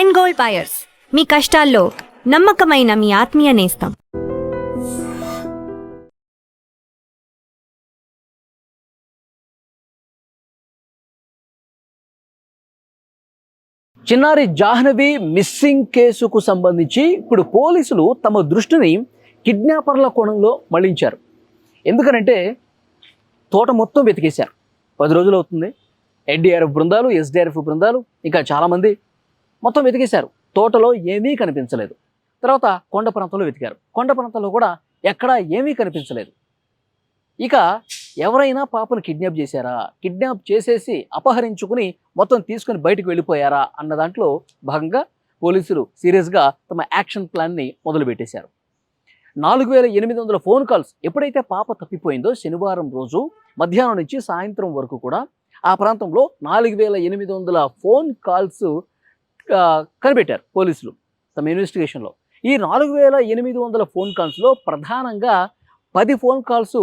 And gold buyers, మీ కష్టాల్లో నమ్మకమైన మీ ఆత్మీయ నేస్తం. చిన్నారి జాహ్నవి మిస్సింగ్ కేసుకు సంబంధించి ఇప్పుడు పోలీసులు తమ దృష్టిని కిడ్నాపర్ల కోణంలో మళ్లించారు. ఎందుకనంటే తోట మొత్తం వెతికేశారు. 10 రోజులు అవుతుంది. ఎన్డీఆర్ఎఫ్ బృందాలు, ఎస్డీఆర్ఎఫ్ బృందాలు, ఇంకా చాలామంది మొత్తం వెతికేశారు. తోటలో ఏమీ కనిపించలేదు. తర్వాత కొండ ప్రాంతంలో వెతికారు. కొండ ప్రాంతంలో కూడా ఎక్కడా ఏమీ కనిపించలేదు. ఇక ఎవరైనా పాపను కిడ్నాప్ చేశారా, కిడ్నాప్ చేసేసి అపహరించుకుని మొత్తం తీసుకుని బయటకు వెళ్ళిపోయారా అన్న దాంట్లో భాగంగా పోలీసులు సీరియస్గా తమ యాక్షన్ ప్లాన్ని మొదలుపెట్టేశారు. 4800 ఫోన్ కాల్స్ ఎప్పుడైతే పాప తప్పిపోయిందో శనివారం రోజు మధ్యాహ్నం నుంచి సాయంత్రం వరకు కూడా ఆ ప్రాంతంలో 4800 ఫోన్ కాల్స్ కనిపెట్టారు పోలీసులు తమ ఇన్వెస్టిగేషన్లో. ఈ 4800 ఫోన్ కాల్స్లో ప్రధానంగా 10 ఫోన్ కాల్స్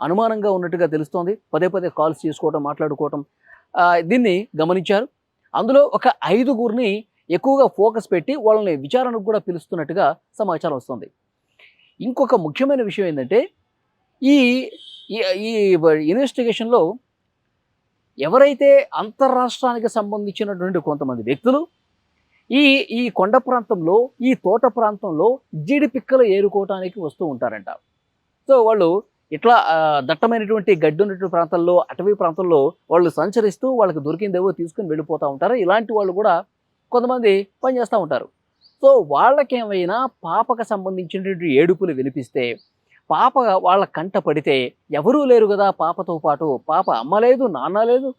అనుమానంగా ఉన్నట్టుగా తెలుస్తోంది. పదే పదే కాల్స్ చేసుకోవటం, మాట్లాడుకోవటం దీన్ని గమనించారు. అందులో ఒక 5గురిని ఎక్కువగా ఫోకస్ పెట్టి వాళ్ళని విచారణకు కూడా పిలుస్తున్నట్టుగా సమాచారం వస్తుంది. ఇంకొక ముఖ్యమైన విషయం ఏంటంటే ఈ ఈ ఇన్వెస్టిగేషన్లో ఎవరైతే అంతర్రాష్ట్రానికి సంబంధించినటువంటి కొంతమంది వ్యక్తులు ఈ కొండ ప్రాంతంలో, ఈ తోట ప్రాంతంలో జీడి పిక్కలు ఏరుకోవటానికి వస్తూ ఉంటారంట. సో వాళ్ళు ఇట్లా దట్టమైనటువంటి గడ్డి ఉన్నటువంటి ప్రాంతాల్లో, అటవీ ప్రాంతంలో వాళ్ళు సంచరిస్తూ వాళ్ళకి దొరికిందేవో తీసుకుని వెళ్ళిపోతూ ఉంటారు. ఇలాంటి వాళ్ళు కూడా కొంతమంది పనిచేస్తూ ఉంటారు. సో వాళ్ళకేమైనా పాపకు సంబంధించినటువంటి ఏడుపులు వినిపిస్తే, పాప వాళ్ళ కంట పడితే ఎవరూ లేరు కదా పాపతో పాటు, పాప అమ్మ లేదు, నాన్న లేదు,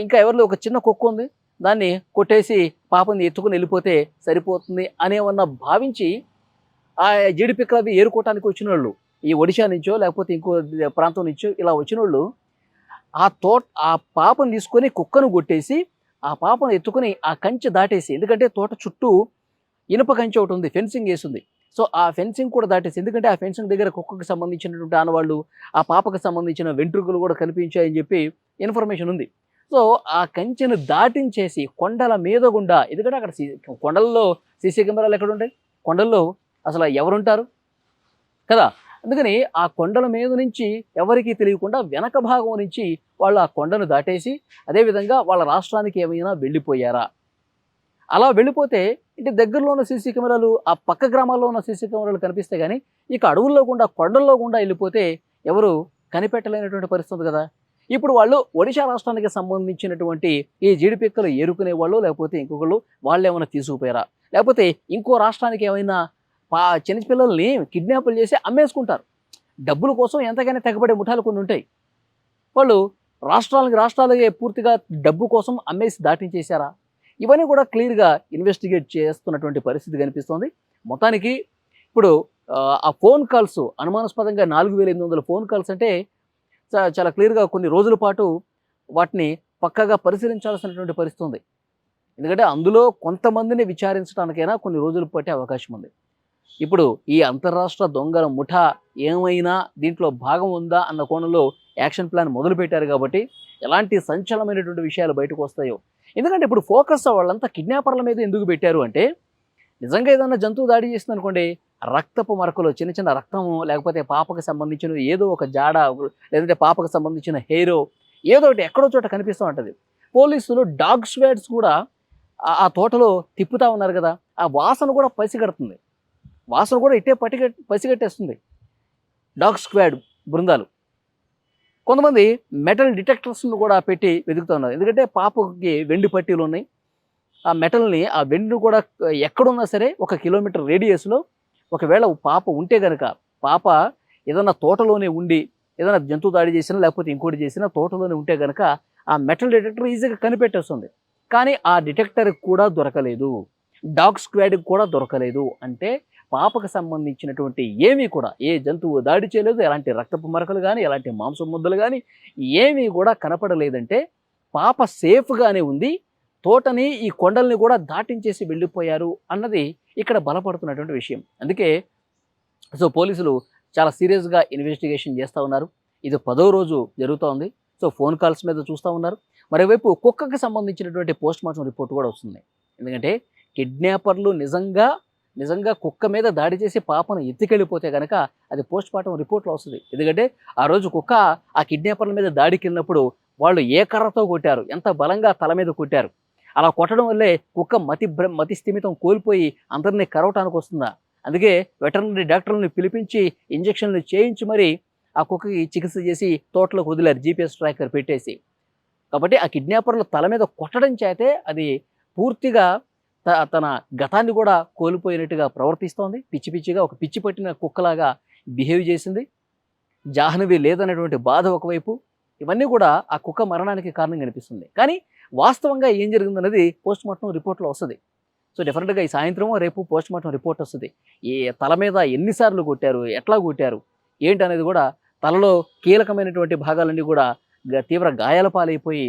ఇంకా ఎవరిలో ఒక చిన్న కుక్క ఉంది, దాన్ని కొట్టేసి పాపని ఎత్తుకుని వెళ్ళిపోతే సరిపోతుంది అనేమన్నా భావించి ఆ జీడిపిక్కలు అవి ఏరుకోవటానికి వచ్చిన వాళ్ళు, ఈ ఒడిశా నుంచో లేకపోతే ఇంకో ప్రాంతం నుంచో ఇలా వచ్చిన వాళ్ళు ఆ పాపను తీసుకొని కుక్కను కొట్టేసి ఆ పాపను ఎత్తుకుని ఆ కంచె దాటేసి, ఎందుకంటే తోట చుట్టూ ఇనుప కంచె ఒకటి ఉంది, ఫెన్సింగ్ వేసింది. సో ఆ ఫెన్సింగ్ కూడా దాటేసి, ఎందుకంటే ఆ ఫెన్సింగ్ దగ్గర కుక్కకు సంబంధించినటువంటి ఆనవాళ్ళు, ఆ పాపకు సంబంధించిన వెంట్రుకలు కూడా కనిపించాయని చెప్పి ఇన్ఫర్మేషన్ ఉంది. సో ఆ కంచెను దాటించేసి కొండల మీద గుండా, ఎందుకంటే అక్కడ కొండల్లో సీసీ కెమెరాలు ఎక్కడ ఉంటాయి, కొండల్లో అసలు ఎవరుంటారు కదా, అందుకని ఆ కొండల మీద నుంచి ఎవరికీ తెలియకుండా వెనక భాగం నుంచి వాళ్ళు ఆ కొండను దాటేసి అదేవిధంగా వాళ్ళ రాష్ట్రానికి ఏమైనా వెళ్ళిపోయారా, అలా వెళ్ళిపోతే ఇంటి దగ్గరలో ఉన్న సీసీ కెమెరాలు, ఆ పక్క గ్రామాల్లో ఉన్న సీసీ కెమెరాలు కనిపిస్తే కానీ ఇక అడవుల్లో గుండా, కొండల్లో గుండా వెళ్ళిపోతే ఎవరు కనిపెట్టలేనటువంటి పరిస్థితి కదా. ఇప్పుడు వాళ్ళు ఒడిశా రాష్ట్రానికి సంబంధించినటువంటి ఈ జీడిపిక్కలు ఏరుకునే వాళ్ళు, లేకపోతే ఇంకొకళ్ళు వాళ్ళు ఏమైనా తీసుకుపోయారా, లేకపోతే ఇంకో రాష్ట్రానికి ఏమైనా చిన్నపిల్లల్ని కిడ్నాపులు చేసి అమ్మేసుకుంటారు. డబ్బుల కోసం ఎంతకైనా తెగబడే ముఠాలు కొన్ని ఉంటాయి. వాళ్ళు రాష్ట్రాలకే పూర్తిగా డబ్బు కోసం అమ్మేసి దాటించేశారా, ఇవన్నీ కూడా క్లియర్గా ఇన్వెస్టిగేట్ చేస్తున్నటువంటి పరిస్థితి కనిపిస్తోంది. మొత్తానికి ఇప్పుడు ఆ ఫోన్ కాల్స్ అనుమానాస్పదంగా 4800 ఫోన్ కాల్స్ అంటే చాలా క్లియర్గా కొన్ని రోజుల పాటు వాటిని పక్కగా పరిశీలించాల్సినటువంటి పరిస్థితి ఉంది. ఎందుకంటే అందులో కొంతమందిని విచారించడానికైనా కొన్ని రోజులు పట్టే అవకాశం ఉంది. ఇప్పుడు ఈ అంతర్రాష్ట్ర దొంగల ముఠా ఏమైనా దీంట్లో భాగం ఉందా అన్న కోణంలో యాక్షన్ ప్లాన్ మొదలుపెట్టారు కాబట్టి ఎలాంటి సంచలనమైనటువంటి విషయాలు బయటకు వస్తాయో. ఎందుకంటే ఇప్పుడు ఫోకస్ వాళ్ళంతా కిడ్నాపర్ల మీద ఎందుకు పెట్టారు అంటే, నిజంగా ఏదైనా జంతువు దాడి చేసింది అనుకోండి, రక్తపు మరకలు, చిన్న చిన్న రక్తము, లేకపోతే పాపకు సంబంధించిన ఏదో ఒక జాడ, లేదంటే పాపకు సంబంధించిన హెయిరో ఏదో ఒకటి ఎక్కడో చోట కనిపిస్తూ ఉంటుంది. పోలీసులు డాగ్ స్క్వాడ్స్ కూడా ఆ తోటలో తిప్పుతూ ఉన్నారు కదా, ఆ వాసన కూడా పసిగడుతుంది, వాసన కూడా ఇట్టే పసిగట్టేస్తుంది డాగ్ స్క్వాడ్ బృందాలు. కొంతమంది మెటల్ డిటెక్టర్స్ను కూడా పెట్టి వెతుకుతూ ఉన్నారు. ఎందుకంటే పాపకి వెండి పట్టీలు ఉన్నాయి, ఆ మెటల్ని, ఆ వెండిని కూడా ఎక్కడున్నా సరే 1 కిలోమీటర్ రేడియస్లో ఒకవేళ పాప ఉంటే కనుక, పాప ఏదైనా తోటలోనే ఉండి ఏదైనా జంతువు దాడి చేసినా లేకపోతే ఇంకోటి చేసినా తోటలోనే ఉంటే కనుక ఆ మెటల్ డిటెక్టర్ ఈజీగా కనిపెట్టేస్తుంది. కానీ ఆ డిటెక్టర్కి కూడా దొరకలేదు, డాగ్ స్క్వాడ్కి కూడా దొరకలేదు. అంటే పాపకు సంబంధించినటువంటి ఏమీ కూడా, ఏ జంతువు దాడి చేయలేదు, ఎలాంటి రక్తపు మరకలు కానీ, ఎలాంటి మాంసం ముద్దలు కానీ ఏమీ కూడా కనపడలేదంటే పాప సేఫ్గానే ఉంది, తోటని ఈ కొండల్ని కూడా దాటించేసి వెళ్ళిపోయారు అన్నది ఇక్కడ బలపడుతున్నటువంటి విషయం. అందుకే సో పోలీసులు చాలా సీరియస్గా ఇన్వెస్టిగేషన్ చేస్తూ ఉన్నారు. ఇది 10వ రోజు జరుగుతూ ఉంది. సో ఫోన్ కాల్స్ మీద చూస్తూ ఉన్నారు. మరోవైపు కుక్కకి సంబంధించినటువంటి పోస్ట్ మార్టం రిపోర్ట్ కూడా వస్తుంది. ఎందుకంటే కిడ్నాపర్లు నిజంగా కుక్క మీద దాడి చేసి పాపను ఎత్తుకెళ్ళిపోతే కనుక అది పోస్ట్ మార్టం రిపోర్ట్లో వస్తుంది. ఎందుకంటే ఆ రోజు కుక్క ఆ కిడ్నాపర్ల మీద దాడికి వెళ్ళినప్పుడు వాళ్ళు ఏ కర్రతో కొట్టారు, ఎంత బలంగా తల మీద కొట్టారు, అలా కొట్టడం వల్లే కుక్క మతి స్థిమితం కోల్పోయి అందరినీ కరవటానికి వస్తుందా. అందుకే వెటర్నరీ డాక్టర్లను పిలిపించి ఇంజక్షన్లు చేయించి మరి ఆ కుక్కకి చికిత్స చేసి తోటలోకి వదిలారు జీపీఎస్ ట్రాకర్ పెట్టేసి. కాబట్టి ఆ కిడ్నాపర్లు తల మీద కొట్టడం చేతే అది పూర్తిగా తన గతాన్ని కూడా కోల్పోయినట్టుగా ప్రవర్తిస్తోంది. పిచ్చిగా ఒక పిచ్చి పట్టిన కుక్కలాగా బిహేవ్ చేసింది. జాహ్నవి లేదనేటువంటి బాధ ఒకవైపు, ఇవన్నీ కూడా ఆ కుక్క మరణానికి కారణం కనిపిస్తుంది. కానీ వాస్తవంగా ఏం జరిగిందనేది పోస్ట్ మార్టం రిపోర్ట్లో వస్తుంది. సో డెఫినెట్గా ఈ సాయంత్రం రేపు పోస్ట్ మార్టం రిపోర్ట్ వస్తుంది. ఏ తల మీద ఎన్నిసార్లు కొట్టారు, ఎట్లా కొట్టారు ఏంటనేది కూడా, తలలో కీలకమైనటువంటి భాగాలన్నీ కూడా తీవ్ర గాయాల పాలైపోయి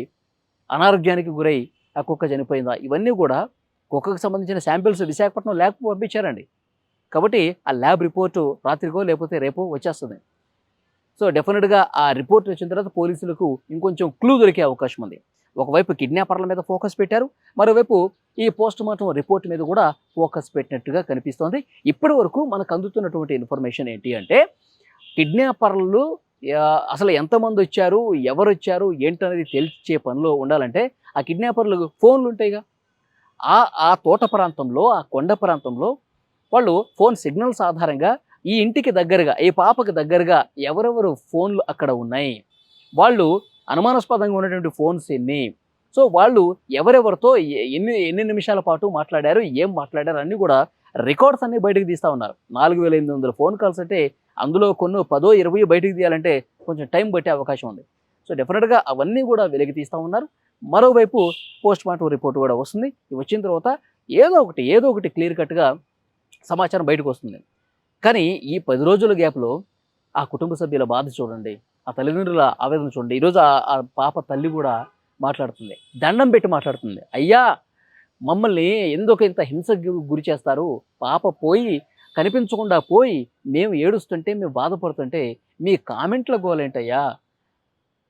అనారోగ్యానికి గురై ఆ కుక్క చనిపోయిందా, ఇవన్నీ కూడా కుక్కకు సంబంధించిన శాంపిల్స్ విశాఖపట్నం ల్యాబ్కు పంపించారండి. కాబట్టి ఆ ల్యాబ్ రిపోర్టు రాత్రికో లేకపోతే రేపో వచ్చేస్తుంది. సో డెఫినెట్గా ఆ రిపోర్ట్ వచ్చిన తర్వాత పోలీసులకు ఇంకొంచెం క్లూ దొరికే అవకాశం ఉంది. ఒకవైపు కిడ్నాపర్ల మీద ఫోకస్ పెట్టారు, మరోవైపు ఈ పోస్ట్ మార్టం రిపోర్ట్ మీద కూడా ఫోకస్ పెట్టినట్టుగా కనిపిస్తోంది. ఇప్పటి వరకు మనకు అందుతున్నటువంటి ఇన్ఫర్మేషన్ ఏంటి అంటే, కిడ్నాపర్లు అసలు ఎంతమంది వచ్చారు, ఎవరు వచ్చారు ఏంటనేది తెలిసే పనిలో ఉండాలంటే ఆ కిడ్నాపర్లు ఫోన్లు ఉంటాయిగా, ఆ తోట ప్రాంతంలో, ఆ కొండ ప్రాంతంలో వాళ్ళు ఫోన్ సిగ్నల్స్ ఆధారంగా ఈ ఇంటికి దగ్గరగా, ఈ పాపకి దగ్గరగా ఎవరెవరు ఫోన్లు అక్కడ ఉన్నాయి, వాళ్ళు అనుమానాస్పదంగా ఉన్నటువంటి ఫోన్స్ ఎన్ని, సో వాళ్ళు ఎవరెవరితో ఎన్ని నిమిషాల పాటు మాట్లాడారు, ఏం మాట్లాడారు అన్నీ కూడా రికార్డ్స్ అన్నీ బయటకు తీస్తూ ఉన్నారు. 4800 ఫోన్ కాల్స్ అంటే అందులో కొన్ని 10-20 బయటకు తీయాలంటే కొంచెం టైం పట్టే అవకాశం ఉంది. సో డెఫినెట్గా అవన్నీ కూడా వెలికి తీస్తూ ఉన్నారు. మరోవైపు పోస్ట్ మార్టం రిపోర్ట్ కూడా వస్తుంది. వచ్చిన తర్వాత ఏదో ఒకటి క్లియర్ కట్గా సమాచారం బయటకు వస్తుంది. కానీ ఈ 10 రోజుల గ్యాప్లో ఆ కుటుంబ సభ్యుల బాధ చూడండి, ఆ తల్లిదండ్రుల ఆవేదన చూడండి. ఈరోజు ఆ పాప తల్లి కూడా మాట్లాడుతుంది, దండం పెట్టి మాట్లాడుతుంది. అయ్యా, మమ్మల్ని ఎందుకు ఇంత హింసకు గురి చేస్తారు, పాప పోయి కనిపించకుండా పోయి మేము ఏడుస్తుంటే, మేము బాధపడుతుంటే మీ కామెంట్ల గోలేంటయ్యా,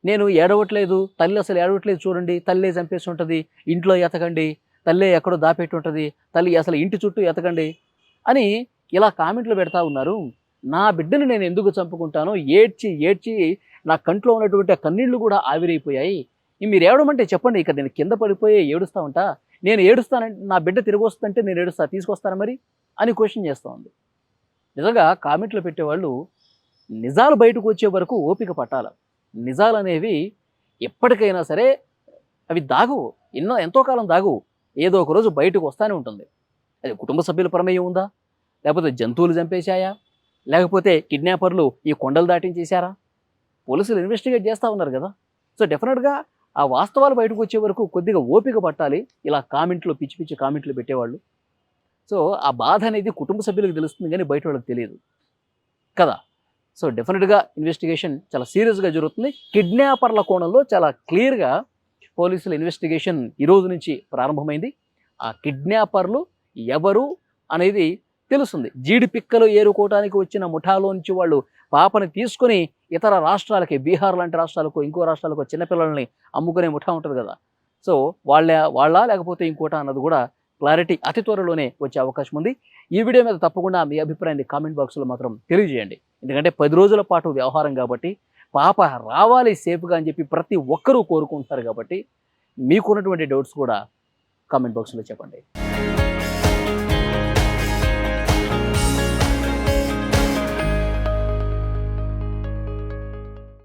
నేను ఏడవట్లేదు, తల్లి అసలు ఏడవట్లేదు చూడండి, తల్లే చంపేసి ఉంటుంది, ఇంట్లో ఎతకండి, తల్లే ఎక్కడో దాపెట్టి ఉంటుంది, తల్లి అసలు ఇంటి చుట్టూ ఎతకండి అని ఇలా కామెంట్లు పెడతా ఉన్నారు. నా బిడ్డను నేను ఎందుకు చంపుకుంటానో ఏడ్చి నా కంట్లో ఉన్నటువంటి కన్నీళ్లు కూడా ఆవిరైపోయాయి. మీరు ఏడవమంటే చెప్పండి, ఇక నేను కింద పడిపోయి ఏడుస్తూ ఉంటా, నేను ఏడుస్తానంటే నా బిడ్డ తిరిగి వస్తుంటే నేను ఏడుస్తా, తీసుకొస్తాను మరి అని క్వశ్చన్ చేస్తూ ఉంది. నిజంగా కామెంట్లు పెట్టేవాళ్ళు నిజాలు బయటకు వచ్చే వరకు ఓపిక పట్టాల. నిజాలు అనేవి ఎప్పటికైనా సరే అవి దాగవు, ఎంతో కాలం దాగవు, ఏదో ఒక రోజు బయటకు వస్తూనే ఉంటుంది. అది కుటుంబ సభ్యుల ప్రమేయం ఉందా, లేకపోతే జంతువులు చంపేశాయా, లేకపోతే కిడ్నాపర్లు ఈ కొండలు దాటించేశారా, పోలీసులు ఇన్వెస్టిగేట్ చేస్తూ ఉన్నారు కదా. సో డెఫినెట్గా ఆ వాస్తవాలు బయటకు వచ్చే వరకు కొద్దిగా ఓపిక పట్టాలి ఇలా కామెంట్లు, పిచ్చి కామెంట్లు పెట్టేవాళ్ళు. సో ఆ బాధ అనేది కుటుంబ సభ్యులకు తెలుస్తుంది కానీ బయట వాళ్ళకి తెలియదు కదా. సో డెఫినెట్గా ఇన్వెస్టిగేషన్ చాలా సీరియస్గా జరుగుతుంది. కిడ్నాపర్ల కోణంలో చాలా క్లియర్గా పోలీసుల ఇన్వెస్టిగేషన్ ఈరోజు నుంచి ప్రారంభమైంది. ఆ కిడ్నాపర్లు ఎవరు అనేది తెలుస్తుంది. జీడి పిక్కలు ఏరుకోవడానికి వచ్చిన ముఠాలోంచి వాళ్ళు పాపని తీసుకొని ఇతర రాష్ట్రాలకి, బీహార్ లాంటి రాష్ట్రాలకు, ఇంకో రాష్ట్రాలకు చిన్నపిల్లల్ని అమ్ముకునే ముఠా ఉంటుంది కదా. సో వాళ్ళ లేకపోతే ఇంకోట అన్నది కూడా క్లారిటీ అతి త్వరలోనే వచ్చే అవకాశం ఉంది. ఈ వీడియో మీద తప్పకుండా మీ అభిప్రాయాన్ని కామెంట్ బాక్స్లో మాత్రం తెలియజేయండి. ఎందుకంటే 10 రోజుల పాటు వ్యవహారం కాబట్టి, పాప రావాలి సేఫ్గా అని చెప్పి ప్రతి ఒక్కరూ కోరుకుంటున్నారు కాబట్టి, మీకున్నటువంటి డౌట్స్ కూడా కామెంట్ బాక్స్లో చెప్పండి.